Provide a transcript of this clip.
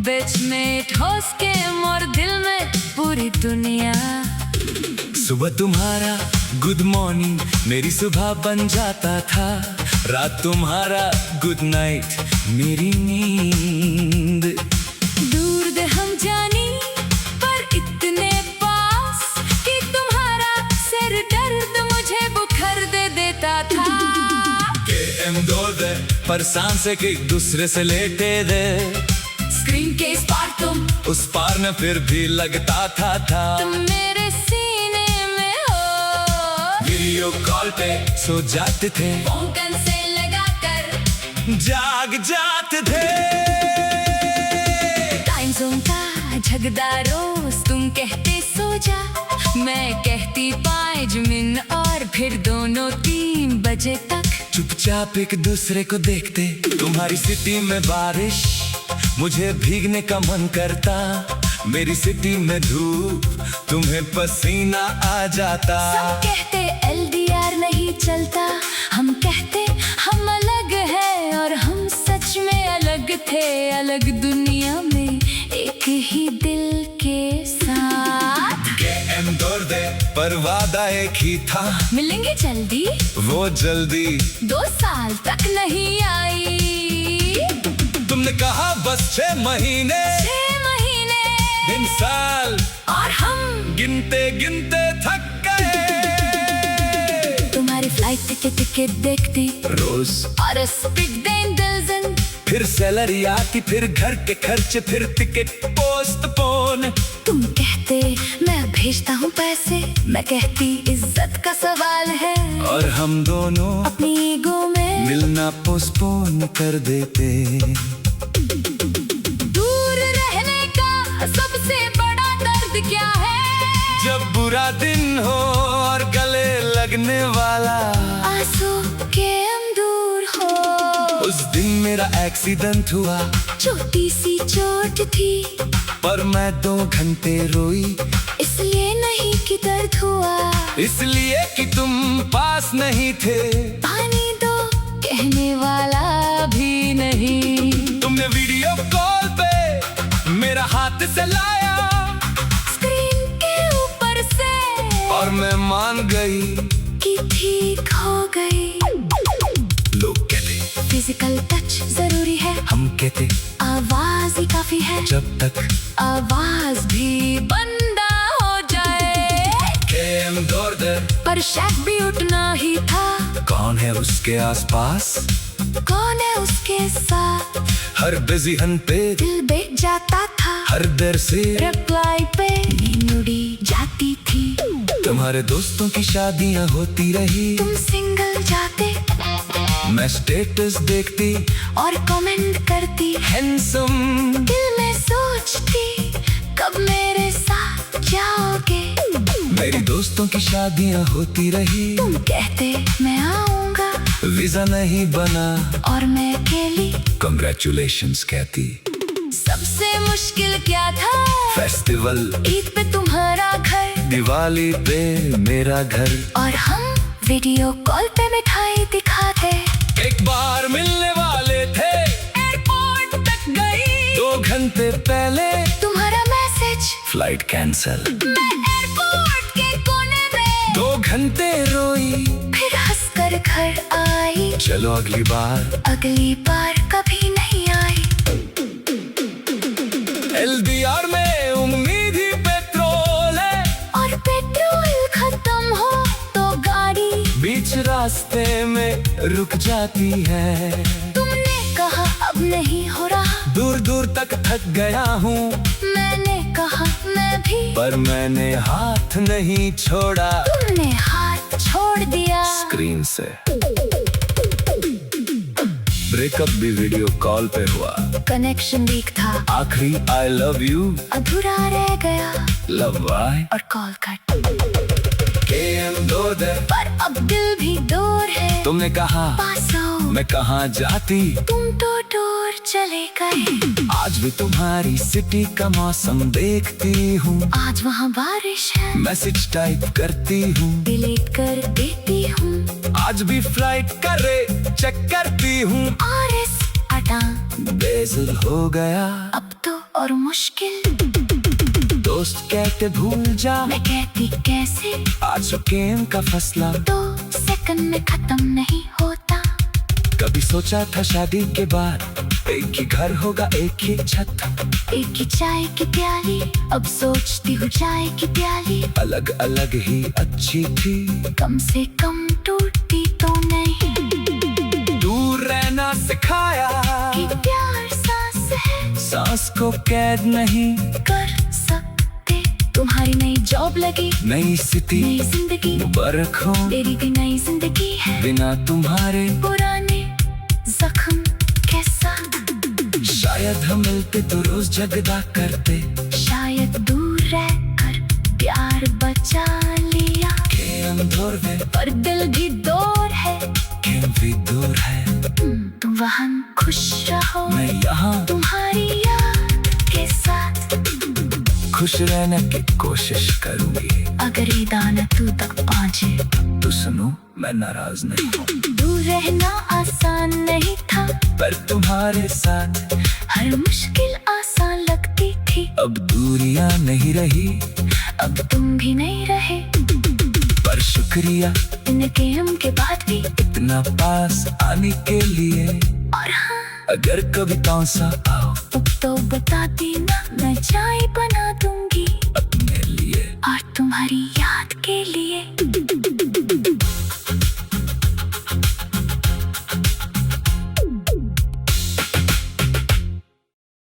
बेचमेट हो स्कैम और दिल में पूरी दुनिया। सुबह तुम्हारा गुड मॉर्निंग मेरी सुबह बन जाता था, रात तुम्हारा गुड नाइट मेरी नींद। दूर दे हम जानी पर इतने पास कि तुम्हारा सिर दर्द मुझे बुखार दे देता था। KM दो दे पर सांस एक दूसरे से लेटे दे, स्क्रीन के इस पार तुम उस पार न फिर भी लगता था तुम मेरे सीने में हो। वीडियो कॉल पे सो जाते थे, फोन कन से लगाकर जाग जाते थे। टाइम जोन का झगड़ा रोज तुम कहते सो जा, मैं कहती 5 मिनट और फिर दोनों 3 बजे तक चुपचाप एक दूसरे को देखते। तुम्हारी सिटी में बारिश मुझे भीगने का मन करता, मेरी सिटी में धूप तुम्हें पसीना आ जाता। सब कहते LDR नहीं चलता, हम कहते हम अलग है और हम सच में अलग थे, अलग दुनिया में एक ही दिल के साथ। KM दौड़ दे पर वादा एक ही था, मिलेंगे जल्दी, वो जल्दी 2 साल तक नहीं आई। तुमने कहा बस 6 महीने 6 महीने दिन साल और हम गिनते गिनते थक गए। तुम्हारी फ्लाइट टिकट देखती रोज और स्पीड दें दर्जन, फिर सैलरी आती, फिर घर के खर्चे, फिर टिकट पोस्टपोन। तुम कहते मैं भेजता हूँ पैसे, मैं कहती इज्जत का सवाल है, और हम दोनों अपनी ईगो में मिलना पोस्टपोन कर देते। दूर रहने का सबसे बड़ा दर्द क्या है? जब बुरा दिन हो और गले लगने वाला आंसू के हम दूर हो। उस दिन मेरा एक्सीडेंट हुआ, छोटी सी चोट थी, पर मैं 2 घंटे रोई, इसलिए नहीं कि दर्द हुआ, इसलिए कि तुम पास नहीं थे। पानी दो कहने वाला भी नहीं। तुमने वीडियो कॉल पे मेरा हाथ से लाया, स्क्रीन के ऊपर से, और मैं मान गई कि ठीक हो गई। लोग कहते फिजिकल टच जरूरी है, हम कहते आवाज ही काफी है, जब तक आवाज भी बंदा हो जाए। KM दौड़ दे पर शक भी उठना ही था, कौन है उसके आसपास, कौन है उसके साथ। हर बिजी हन पे दिल बैठ जाता था, हर देर से रिप्लाई पे नींद उड़ी जाती थी। तुम्हारे दोस्तों की शादियां होती रही, तुम सिंगल जाते, मैं स्टेटस देखती और कमेंट करती, हैंडसम। दिल में सोचती कब मेरे साथ जाओगे। मेरी दोस्तों की शादियां होती रही, तुम कहते मैं आऊंगा, वीजा नहीं बना, और मैं अकेली कांग्रेचुलेशंस कहती। सबसे मुश्किल क्या था? फेस्टिवल, ईद पे तुम्हारा घर, दिवाली पे मेरा घर, और हम वीडियो कॉल पे मिठाई दिखाते। एक बार मिलने वाले थे, एयरपोर्ट तक गई, 2 घंटे पहले तुम्हारा मैसेज, फ्लाइट कैंसल। मैं एयरपोर्ट के कोने में 2 घंटे रोई, फिर हंसकर घर आई। चलो अगली बार कभी नहीं आई। LDR में उम्मीद ही पेट्रोल है, और पेट्रोल खत्म हो तो गाड़ी बीच रास्ते में रुक जाती है। तुमने कहा अब नहीं हो रहा, दूर दूर तक थक गया हूँ, मैंने कहा मैं भी, पर मैंने हाथ नहीं छोड़ा तुमने हाथ छोड़ दिया स्क्रीन से। ब्रेकअप भी वीडियो कॉल पे हुआ, कनेक्शन वीक था, आखिरी I love you अधूरा रह गया, लव बाय और कॉल कट। KM दो दे पर अब दिल भी दूर है, तुमने कहा पास आओ, मैं कहाँ जाती, तुम तो दूर चले गए। आज भी तुम्हारी सिटी का मौसम देखती हूँ, आज वहाँ बारिश है, मैसेज टाइप करती हूँ, डिलीट कर देती हूँ, आज भी फ्लाइट का रेट चेक करती हूँ, और इस अटा बेजल हो गया अब तो और मुश्किल। दोस्त कहते भूल जा, मैं कहती कैसे, आज गेम का फैसला 2 सेकंड में खत्म नहीं होता। कभी सोचा था शादी के बाद एक ही घर होगा, एक ही छत, एक ही चाय की प्याली, अब सोचती हूँ चाय की प्याली अलग अलग ही अच्छी थी। कम से कम टूटी तो नहीं। दूर रहना सिखाया कि प्यार सांस है, सांस को कैद नहीं कर सकते। तुम्हारी नई जॉब लगी, नई सिटी, नई जिंदगी, मुबारक हो तेरी भी नई जिंदगी है। बिना तुम्हारे पुराने जख्म कैसा, शायद हम मिलते तो रोज झगड़ा करते, शायद दूर रहकर प्यार बचा लिया। के अंधोर में पर दिल भी दूर है, के भी दूर है। तुम वहाँ खुश रहो, मैं यहाँ तुम्हारी याद के साथ खुश रहने की कोशिश करूंगी। अगर ये दाना तू तक पहुँचे तो सुनो, मैं नाराज नहीं हूँ। दूर रहना आसान नहीं था, पर तुम्हारे साथ हर मुश्किल आसान लगती थी। अब दूरियां नहीं रही, अब तुम भी नहीं रहे, पर शुक्रिया इन गेम के बाद भी। इतना पास आने के लिए। और हाँ, अगर कभी कौन सा आओ तो बता देना, मैं चाय बना दूंगी अपने लिए और तुम्हारी याद के लिए।